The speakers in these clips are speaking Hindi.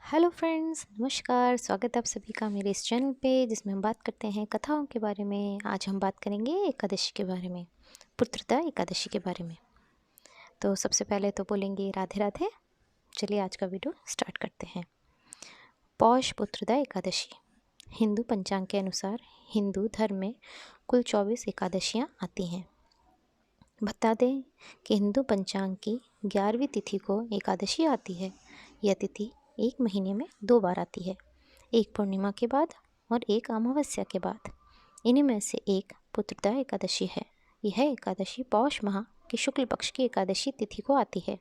हेलो फ्रेंड्स, नमस्कार। स्वागत है आप सभी का मेरे इस चैनल पे जिसमें हम बात करते हैं कथाओं के बारे में। आज हम बात करेंगे एकादशी के बारे में, पुत्रदा एकादशी के बारे में। तो सबसे पहले तो बोलेंगे राधे राधे। चलिए आज का वीडियो स्टार्ट करते हैं। पौष पुत्रदा एकादशी। हिंदू पंचांग के अनुसार हिंदू धर्म में कुल 24 एकादशियाँ आती हैं। बता दें कि हिंदू पंचांग की 11वीं तिथि को एकादशी आती है। यह तिथि एक महीने में 2 बार आती है, एक पूर्णिमा के बाद और एक अमावस्या के बाद। इन्हीं में से एक पुत्रदा एकादशी है। यह एकादशी पौष माह की शुक्ल पक्ष की एकादशी तिथि को आती है।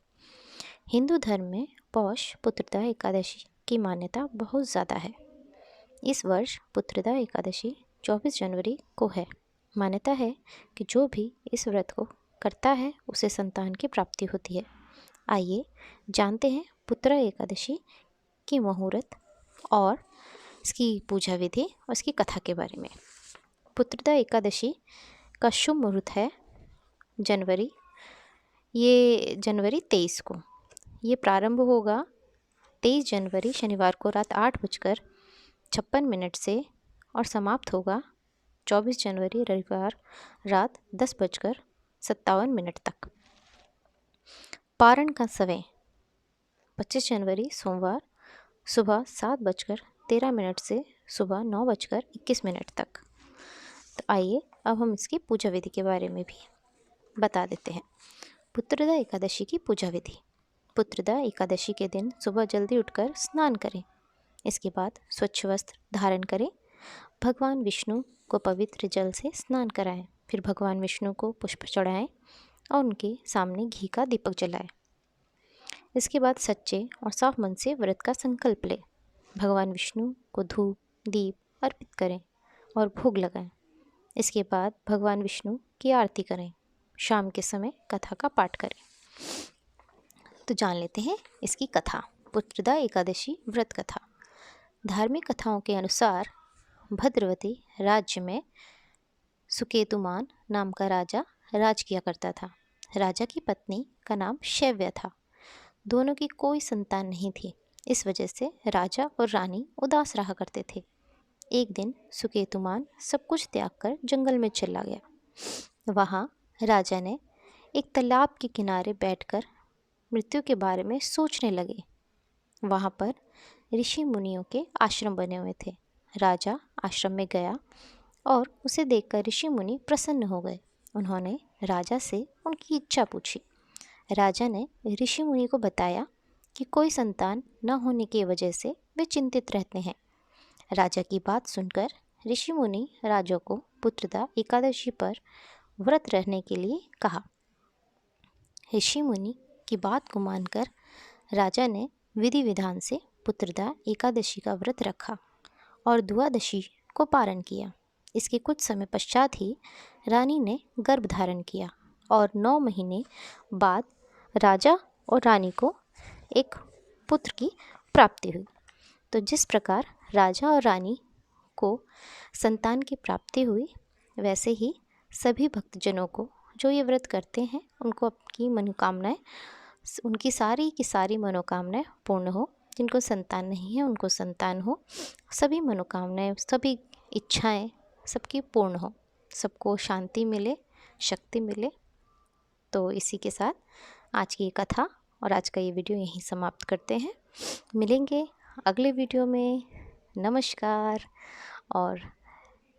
हिंदू धर्म में पौष पुत्रदा एकादशी की मान्यता बहुत ज़्यादा है। इस वर्ष पुत्रदा एकादशी 24 जनवरी को है। मान्यता है कि जो भी इस व्रत को करता है उसे संतान की प्राप्ति होती है। आइए जानते हैं पुत्रदा एकादशी की मुहूर्त और इसकी पूजा विधि और इसकी कथा के बारे में। पुत्रदा एकादशी का शुभ मुहूर्त है जनवरी 23 को। ये प्रारंभ होगा 23 जनवरी शनिवार को रात 8:56 से और समाप्त होगा 24 जनवरी रविवार रात 10:57 तक। पारण का समय 25 जनवरी सोमवार सुबह 7:13 से सुबह 9:21 तक। तो आइए अब हम इसकी पूजा विधि के बारे में भी बता देते हैं। पुत्रदा एकादशी की पूजा विधि। पुत्रदा एकादशी के दिन सुबह जल्दी उठकर स्नान करें। इसके बाद स्वच्छ वस्त्र धारण करें। भगवान विष्णु को पवित्र जल से स्नान कराएं। फिर भगवान विष्णु को पुष्प चढ़ाएं और उनके सामने घी का दीपक जलाएं। इसके बाद सच्चे और साफ मन से व्रत का संकल्प लें। भगवान विष्णु को धूप दीप अर्पित करें और भोग लगाएं। इसके बाद भगवान विष्णु की आरती करें। शाम के समय कथा का पाठ करें। तो जान लेते हैं इसकी कथा। पुत्रदा एकादशी व्रत कथा। धार्मिक कथाओं के अनुसार भद्रवती राज्य में सुकेतुमान नाम का राजा राज किया करता था। राजा की पत्नी का नाम शैव्या था। दोनों की कोई संतान नहीं थी। इस वजह से राजा और रानी उदास रहा करते थे। एक दिन सुकेतुमान सब कुछ त्याग कर जंगल में चला गया। वहाँ राजा ने एक तालाब के किनारे बैठकर मृत्यु के बारे में सोचने लगे। वहाँ पर ऋषि मुनियों के आश्रम बने हुए थे। राजा आश्रम में गया और उसे देखकर ऋषि मुनि प्रसन्न हो गए। उन्होंने राजा से उनकी इच्छा पूछी। राजा ने ऋषि मुनि को बताया कि कोई संतान न होने की वजह से वे चिंतित रहते हैं। राजा की बात सुनकर ऋषि मुनि राजा को पुत्रदा एकादशी पर व्रत रहने के लिए कहा। ऋषि मुनि की बात को मानकर राजा ने विधि विधान से पुत्रदा एकादशी का व्रत रखा और द्वादशी को पारण किया। इसके कुछ समय पश्चात ही रानी ने गर्भ धारण किया और 9 महीने बाद राजा और रानी को एक पुत्र की प्राप्ति हुई। तो जिस प्रकार राजा और रानी को संतान की प्राप्ति हुई, वैसे ही सभी भक्तजनों को जो ये व्रत करते हैं उनको अपनी मनोकामनाएं, उनकी सारी की सारी मनोकामनाएं पूर्ण हो। जिनको संतान नहीं है उनको संतान हो। सभी मनोकामनाएं, सभी इच्छाएं सबकी पूर्ण हो। सबको शांति मिले, शक्ति मिले। तो इसी के साथ आज की कथा और आज का ये वीडियो यहीं समाप्त करते हैं। मिलेंगे अगले वीडियो में। नमस्कार। और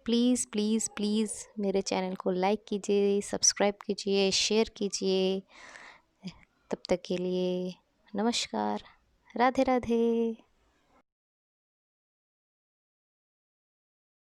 प्लीज़ प्लीज़ प्लीज़ मेरे चैनल को लाइक कीजिए, सब्सक्राइब कीजिए, शेयर कीजिए। तब तक के लिए नमस्कार। राधे राधे।